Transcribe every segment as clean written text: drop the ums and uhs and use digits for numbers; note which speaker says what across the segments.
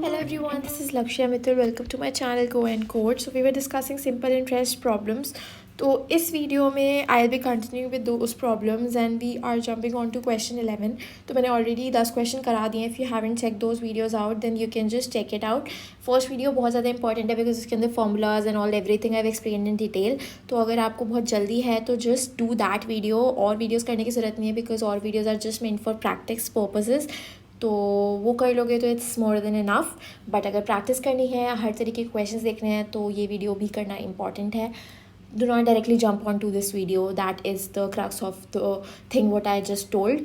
Speaker 1: Hello everyone, this is Lakshya Mittal. Welcome to my channel Go and Code. So we were discussing simple interest problems. तो इस video में I be continue with those problems and we are jumping on to question 11. तो मैंने already 10 question करा दिए. If you haven't check those videos out then you can just check it out. First video बहुत ज़्यादा important है because इसके अंदर formulas and all everything I have explained in detail. तो अगर आपको बहुत जल्दी है तो जस्ट डू दैट वीडियो. और वीडियोज़ करने की ज़रूरत नहीं है बिकॉज और videos are just meant for practice purposes. तो वो कर लोगे तो it's more than enough. But अगर प्रैक्टिस करनी है, हर तरीके के क्वेश्चंस देखने हैं, तो ये वीडियो भी करना इंपॉर्टेंट है. Do not directly jump onto this video. That is the crux of the thing what I just told.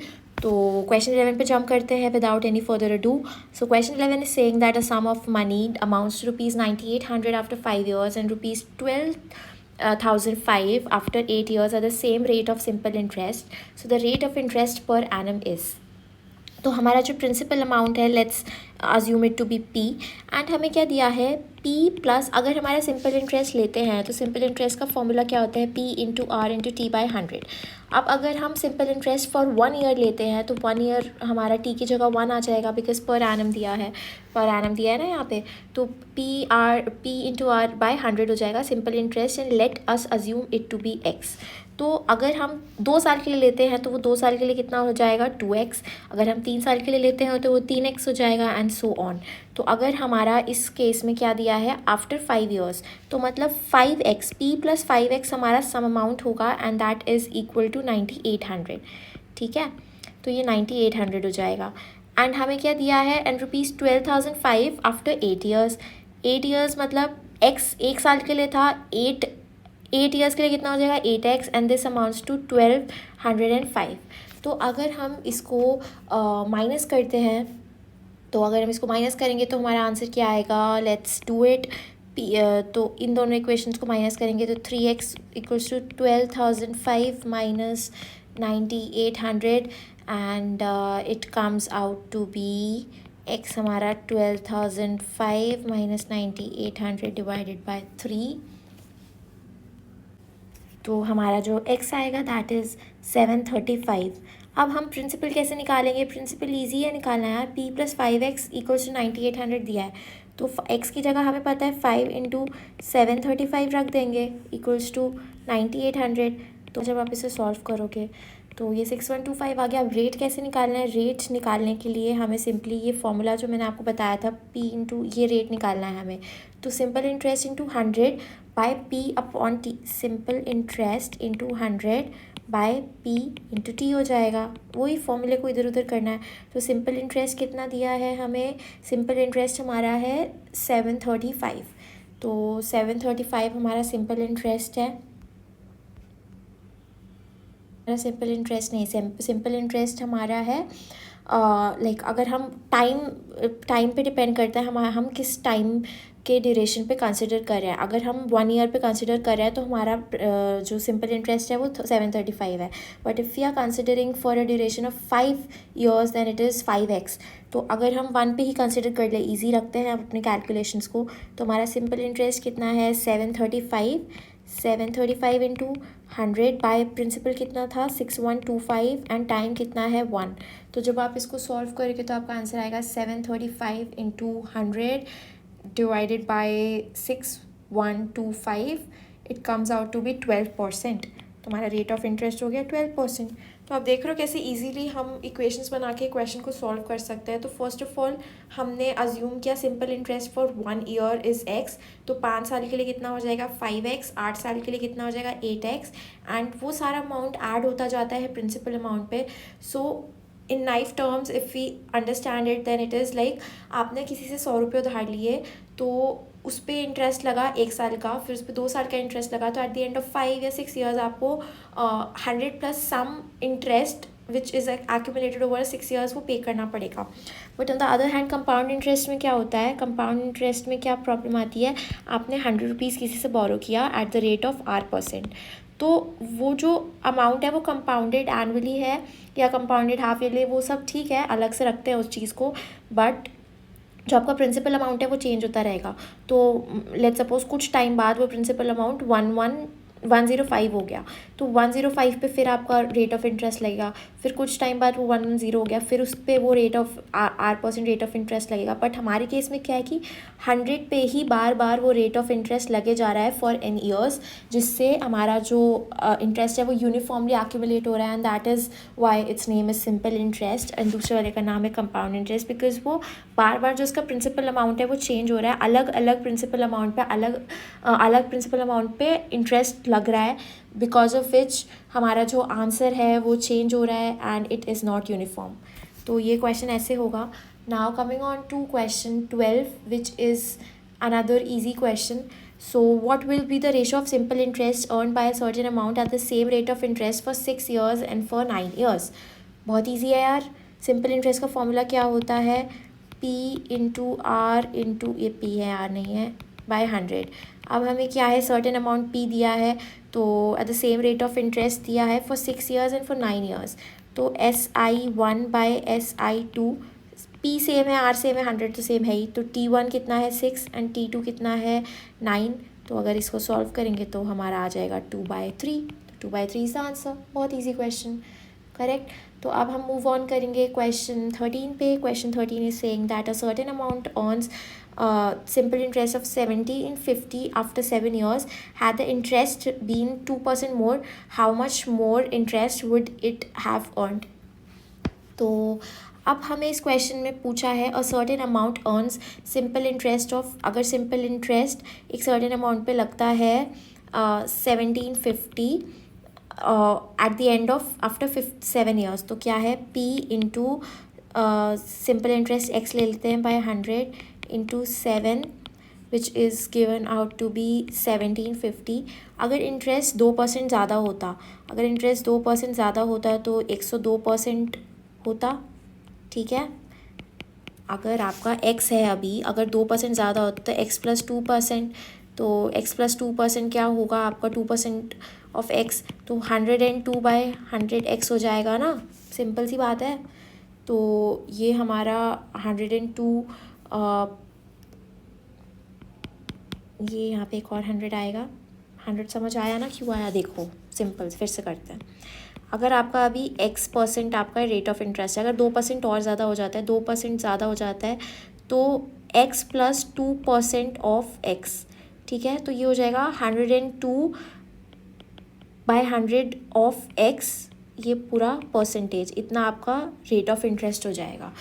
Speaker 1: तो क्वेश्चन 11 पे जंप करते हैं without any further ado. So question 11 is saying that a sum of money amounts to ₹9800 after 5 years and ₹12,005 after 8 years at the same rate of simple interest. So the rate of interest per annum is. तो हमारा जो principal amount है, let's assume it to be P. And हमें क्या दिया है, P plus, अगर हमारा सिंपल इंटरेस्ट लेते हैं तो सिंपल इंटरेस्ट का फॉर्मूला क्या होता है, P into R into T by 100. अब अगर हम सिंपल इंटरेस्ट फॉर 1 year लेते हैं तो 1 year हमारा टी की जगह 1 आ जाएगा बिकॉज पर एनम दिया है, ना यहाँ पे. तो पी इंटू आर बाई 100 हो जाएगा simple interest. And let us assume it to be X. तो अगर हम 2 साल के लिए लेते हैं तो वो 2 साल के लिए कितना हो जाएगा, 2x. अगर हम 3 साल के लिए लेते हैं तो वो 3x हो जाएगा एंड सो ऑन. तो अगर हमारा इस केस में क्या दिया है, आफ्टर 5 years, तो मतलब 5x, p प्लस 5x हमारा सम अमाउंट होगा and that is equal to 9800. ठीक है, तो ये 9800 हो जाएगा. एंड हमें क्या दिया है, एंड ₹12,005 आफ्टर 8 years. 8 years मतलब x 1 साल के लिए था, 8 years के लिए कितना हो जाएगा, 8x. And this amounts to 1205. तो अगर हम इसको माइनस करते हैं, तो अगर हम इसको माइनस करेंगे तो हमारा आंसर क्या आएगा, लेट्स डू इट. तो इन दोनों इक्वेशंस को माइनस करेंगे तो 3x equals to 12,005 minus 9800 and it comes out to be x हमारा 12,005 माइनस 9800 डिवाइडेड बाय 3. तो हमारा जो x आएगा दैट इज़ 735. अब हम प्रिंसिपल कैसे निकालेंगे, प्रिंसिपल इजी है निकालना है यार. p plus 5x equals to 9800 दिया है तो x की जगह हमें पता है 5 इंटू 735 रख देंगे इक्वल्स टू 9800. तो जब आप इसे सॉल्व करोगे तो ये 6125 आ गया. अब रेट कैसे निकालना है, रेट निकालने के लिए हमें सिंपली ये फॉर्मूला जो मैंने आपको बताया था, p इंटू ये रेट निकालना है हमें. तो simple interest into 100 by p upon T. Simple interest into 100 by p into T हो जाएगा. वही फॉर्मूले को इधर उधर करना है. तो सिंपल इंटरेस्ट कितना दिया है हमें, सिंपल इंटरेस्ट हमारा है 735. तो 735 हमारा सिंपल इंटरेस्ट है. सिंपल इंटरेस्ट नहीं, सिंपल इंटरेस्ट हमारा है लाइक अगर हम टाइम पे डिपेंड करता है हम किस टाइम के ड्यूरेशन पे कंसिडर कर रहे हैं. अगर हम 1 year पे कंसिडर कर रहे हैं तो हमारा जो सिंपल इंटरेस्ट है वो 735 है. But if you are considering for a duration of 5 years then it is 5x. तो अगर हम 1 पे ही कंसिडर कर ले, ईजी रखते हैं अपने कैलकुलेशंस को, तो हमारा सिंपल इंटरेस्ट कितना है 735 इंटू 100 बाय प्रिंसिपल कितना था 6125 एंड टाइम कितना है 1. तो जब आप इसको सॉल्व करोगे तो आपका आंसर आएगा 735 into 100 divided by 6125. It comes out to be 12%. तो हमारा रेट ऑफ इंटरेस्ट हो गया 12%. तो आप देख रहे हो कैसे इजीली हम इक्वेशंस बना के क्वेश्चन को सॉल्व कर सकते हैं. तो फर्स्ट ऑफ ऑल हमने अज्यूम किया simple interest for 1 year is x. तो 5 साल के लिए कितना हो जाएगा 5x, 8 साल के लिए कितना हो जाएगा 8x. एंड वो सारा अमाउंट ऐड होता जाता है प्रिंसिपल अमाउंट पे. So in naive terms if we understand it then it is like आपने किसी से 100 रुपये उधार लिए, तो उस पर इंटरेस्ट लगा 1 साल का, फिर उस पर 2 साल का इंटरेस्ट लगा, तो एट द एंड ऑफ 5 या 6 years आपको 100 plus some interest which is accumulated over 6 years वो पे करना पड़ेगा. But on the other hand compound interest में क्या होता है, कंपाउंड इंटरेस्ट में क्या प्रॉब्लम आती है, आपने 100 रुपीज़ किसी से बोरो किया at the rate of R%. तो वो जो अमाउंट है वो कंपाउंडेड एनुअली है या कंपाउंडेड हाफ ईयरली, वो सब ठीक है, अलग से रखते हैं उस चीज़ को. बट जो आपका प्रिंसिपल अमाउंट है वो चेंज होता रहेगा. तो लेट्स सपोज कुछ टाइम बाद वो प्रिंसिपल अमाउंट 1 105 हो गया, तो 105 पे फिर आपका रेट ऑफ इंटरेस्ट लगेगा, फिर कुछ टाइम बाद वो 110 हो गया, फिर उस पर वो rate of R% rate of interest लगेगा। बट हमारे केस में क्या है कि 100 पे ही बार बार वो रेट ऑफ इंटरेस्ट लगे जा रहा है फॉर n ईयर्स, जिससे हमारा जो इंटरेस्ट है वो यूनिफॉर्मली एक्यूमुलेट हो रहा है, and that is why it's name is simple interest, and दूसरे वाले का नाम है कंपाउंड इंटरेस्ट, बिकॉज वो बार बार जो उसका प्रिंसिपल अमाउंट है वो चेंज हो रहा है, अलग अलग प्रिंसिपल अमाउंट पे अलग प्रिंसिपल अमाउंट पे इंटरेस्ट लग रहा है, बिकॉज ऑफ विच हमारा जो आंसर है वो चेंज हो रहा है and it is not uniform. तो ये क्वेश्चन ऐसे होगा। Now coming on to question 12 which is another easy question. So what will be the ratio of simple interest earned by a certain amount at the same rate of interest for 6 years and for 9 years? बहुत easy है यार। Simple interest का formula क्या होता है, P into R into, ये P है are नहीं है, बाय 100। अब हमें क्या है, सर्टेन अमाउंट P दिया है, तो at the same rate of interest दिया है for 6 years and for 9 years। तो SI1 by SI2, P same है, R सेम है, 100 तो सेम है ही, तो T1 कितना है 6 एंड T2 कितना है 9। तो अगर इसको सॉल्व करेंगे तो हमारा आ जाएगा 2/3। 2/3 इज द आंसर। बहुत ईजी क्वेश्चन, करेक्ट। तो अब हम मूव ऑन करेंगे क्वेश्चन 13 पे। Question 13 is saying that a certain amount earns simple interest of 70 in 50 after 7 years. Had the interest been 2% more, how much more interest would it have earned? तो अब हमें इस question में पूछा है a certain amount earns simple interest of, अगर simple interest एक certain amount पे लगता है 1750 at the end of after 7 years, तो क्या है P into simple interest x ले लेते हैं by 100 into 7 which is given out to be 1750। अगर इंटरेस्ट 2% ज़्यादा होता, अगर इंटरेस्ट 2% ज़्यादा होता तो 102% होता, ठीक है। अगर आपका x है अभी, अगर 2% ज़्यादा होता तो x प्लस 2%, तो x प्लस 2% क्या होगा आपका 2% ऑफ x, तो 102/100x हो जाएगा ना, सिंपल सी बात है। तो ये हमारा 102, ये यहाँ पे एक और 100 आएगा। 100 समझ आया ना, क्यों आया देखो, सिंपल फिर से करते हैं। अगर आपका अभी x% आपका रेट ऑफ इंटरेस्ट है, अगर 2% और ज़्यादा हो जाता है, 2% ज़्यादा हो जाता है तो x प्लस 2% ऑफ x, ठीक है। तो ये हो जाएगा 102/100 ऑफ x, ये पूरा परसेंटेज, इतना आपका रेट ऑफ इंटरेस्ट हो जाएगा।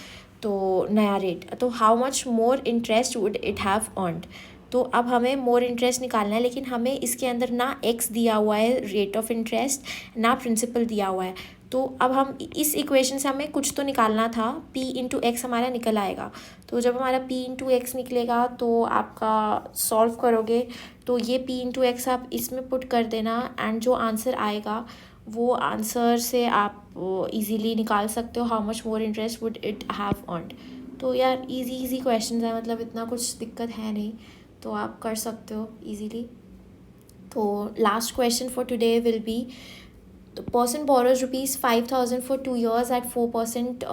Speaker 1: तो नया रेट, तो how much more interest would it have earned. तो अब हमें मोर इंटरेस्ट निकालना है, लेकिन हमें इसके अंदर ना x दिया हुआ है रेट ऑफ इंटरेस्ट, ना प्रिंसिपल दिया हुआ है। तो अब हम इस इक्वेशन से हमें कुछ तो निकालना था, p इंटू एक्स हमारा निकल आएगा। तो जब हमारा p इंटू एक्स निकलेगा तो आपका सॉल्व करोगे तो ये p इंटू एक्स आप इसमें पुट कर देना, एंड जो आंसर आएगा वो आंसर से आप इजीली निकाल सकते हो how much more interest would it have earned. तो यार इजी क्वेश्चन है, मतलब इतना कुछ दिक्कत है नहीं, तो आप कर सकते हो इजीली। तो last question for today will be, the person borrows ₹5,000 for 2 years at 4%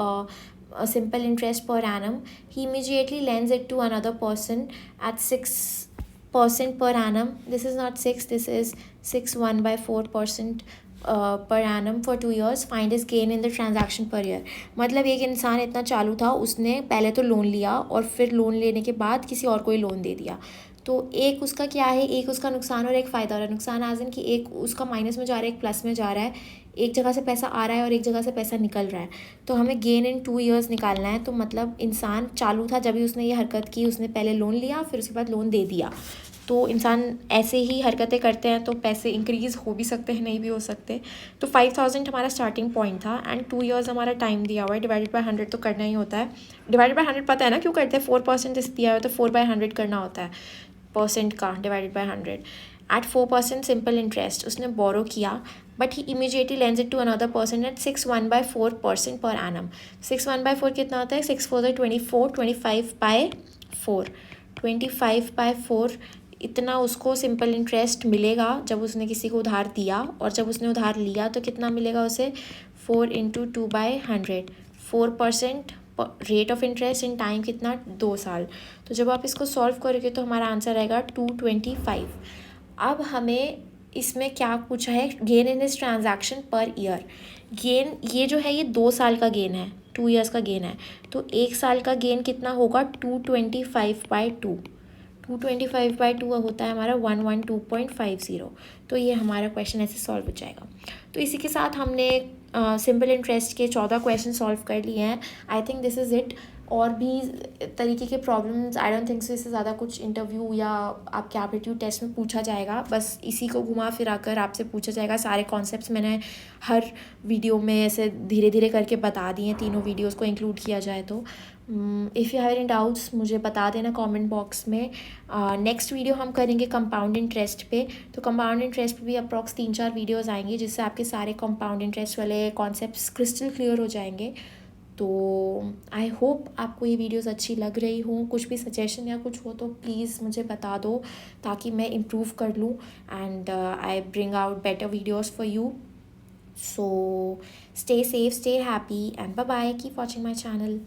Speaker 1: simple interest per annum. He immediately lends it to another person at 6% per annum. This is not 6, this is 6/4% per annum for 2 years. Find his gain in the transaction per year. मतलब एक इंसान इतना चालू था, उसने पहले तो loan लिया और फिर लोन लेने के बाद किसी और को ही लोन दे दिया। तो एक उसका क्या है, एक उसका नुकसान और एक फ़ायदा हो रहा है। नुकसान एज इन कि एक उसका माइनस में जा रहा है, एक प्लस में जा रहा है, एक जगह से पैसा आ रहा है और एक जगह से पैसा निकल रहा है। तो हमें गेन इन 2 years निकालना है। तो मतलब इंसान चालू था जब भी उसने ये हरकत की, उसने पहले लोन लिया फिर उसके बाद लोन दे दिया। तो इंसान ऐसे ही हरकतें करते हैं, तो पैसे इंक्रीज़ हो भी सकते हैं, नहीं भी हो सकते। तो 5,000 हमारा स्टार्टिंग पॉइंट था एंड 2 years हमारा टाइम दिया हुआ है, डिवाइडेड बाय 100 तो करना ही होता है। डिवाइडेड बाय 100 पता है ना क्यों करते हैं, 4% जैसे दिया हुआ है तो 4/100 करना होता है, परसेंट का divided by 100 at 4% simple interest. उसने बोरो किया but he immediately lends it to another person at 6/4% per annum. 6/4 कितना होता है, 6 4 24, 25/4, 25/4 इतना उसको सिंपल इंटरेस्ट मिलेगा जब उसने किसी को उधार दिया, और जब उसने उधार लिया तो कितना मिलेगा उसे, 4 × 2/100, 4% rate of interest in time कितना, 2 साल। तो जब आप इसको सॉल्व करोगे तो हमारा आंसर आएगा 225। अब हमें इसमें क्या पूछा है, गेन इन इस ट्रांजैक्शन पर ईयर। गेन ये जो है ये 2 साल का गेन है, 2 ईयर्स का गेन है, तो 1 साल का गेन कितना होगा 225/2। 225/2 होता है हमारा 112.50। तो ये हमारा क्वेश्चन ऐसे सॉल्व हो जाएगा। तो इसी के साथ हमने सिंपल इंटरेस्ट के 14 क्वेश्चन सॉल्व कर लिए हैं। I think this is it. और भी तरीके के problems, I don't think so इससे ज़्यादा कुछ इंटरव्यू या आपके एप्टीट्यूड टेस्ट में पूछा जाएगा। बस इसी को घुमा फिरा कर आपसे पूछा जाएगा। सारे कॉन्सेप्ट्स मैंने हर वीडियो में ऐसे धीरे धीरे करके बता दिए हैं, तीनों वीडियोस को इंक्लूड किया जाए तो। If you have any doubts मुझे बता देना कमेंट बॉक्स में। नेक्स्ट वीडियो हम करेंगे कंपाउंड इंटरेस्ट पे। तो कंपाउंड इंटरेस्ट पे भी अप्रॉक्स 3-4 वीडियोस आएंगे, जिससे आपके सारे कंपाउंड इंटरेस्ट वाले कॉन्सेप्ट्स क्रिस्टल क्लियर हो जाएंगे। तो आई होप आपको ये वीडियोस अच्छी लग रही हों। कुछ भी सजेशन या कुछ हो तो प्लीज़ मुझे बता दो, ताकि मैं इम्प्रूव कर लूँ and I bring out better videos for you. So stay safe, stay happy and bye bye, keep watching my channel.